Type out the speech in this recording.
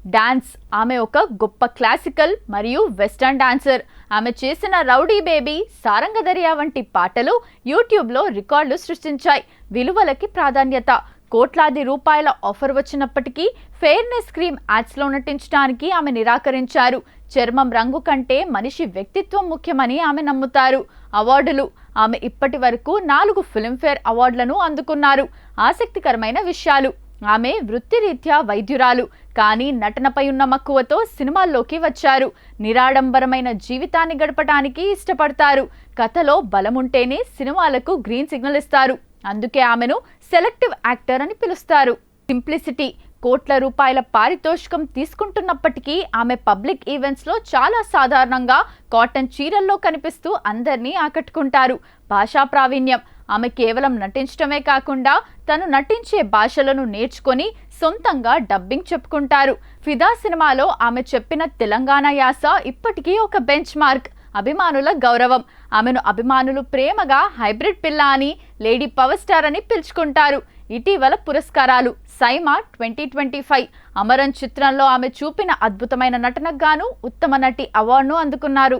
Dance ఆమె ఒక గొప్ప క్లాసికల్ మరియు వెస్టర్న్ డాన్సర్. ఆమె చేసిన రౌడీ బేబీ, సారంగదరియా వంటి పాటలు యూట్యూబ్లో రికార్డులు సృష్టించాయి. విలువలకి ప్రాధాన్యత. కోట్లాది రూపాయల ఆఫర్ వచ్చినప్పటికీ ఫెయిర్నెస్ క్రీమ్ యాడ్స్లో నటించడానికి ఆమె నిరాకరించారు. చర్మం రంగు కంటే మనిషి వ్యక్తిత్వం ముఖ్యమని ఆమె నమ్ముతారు. అవార్డులు. ఆమె ఇప్పటి వరకు 4 ఫిల్మ్ఫేర్ అవార్డులను అందుకున్నారు. ఆసక్తికరమైన విషయాలు: ఆమె వృత్తిరీత్యా వైద్యురాలు, కానీ నటనపై ఉన్న మక్కువతో సినిమాల్లోకి వచ్చారు. నిరాడంబరమైన జీవితాన్ని గడపడానికి ఇష్టపడతారు. కథలో బలముంటేనే సినిమాలకు గ్రీన్ సిగ్నల్ ఇస్తారు. అందుకే ఆమెను సెలెక్టివ్ యాక్టర్ అని పిలుస్తారు. సింప్లిసిటీ. కోట్ల రూపాయల పారితోషికం తీసుకుంటున్నప్పటికీ ఆమె పబ్లిక్ ఈవెంట్స్లో చాలా సాధారణంగా కాటన్ చీరల్లో కనిపిస్తూ అందరినీ ఆకట్టుకుంటారు. భాషా ప్రావీణ్యం. ఆమె కేవలం నటించడమే కాకుండా తను నటించే భాషలను నేర్చుకొని సొంతంగా డబ్బింగ్ చెప్పుకుంటారు. ఫిదా సినిమాలో ఆమె చెప్పిన తెలంగాణ యాస ఇప్పటికీ ఒక బెంచ్ మార్క్. అభిమానుల గౌరవం. ఆమెను అభిమానులు ప్రేమగా హైబ్రిడ్ పిల్ల అని, లేడీ పవర్ స్టార్ అని పిలుచుకుంటారు. ఇటీవల పురస్కారాలు: సైమా 2025 అమరన్ చిత్రంలో ఆమె చూపిన అద్భుతమైన నటనకు గాను ఉత్తమ నటి అవార్డును అందుకున్నారు.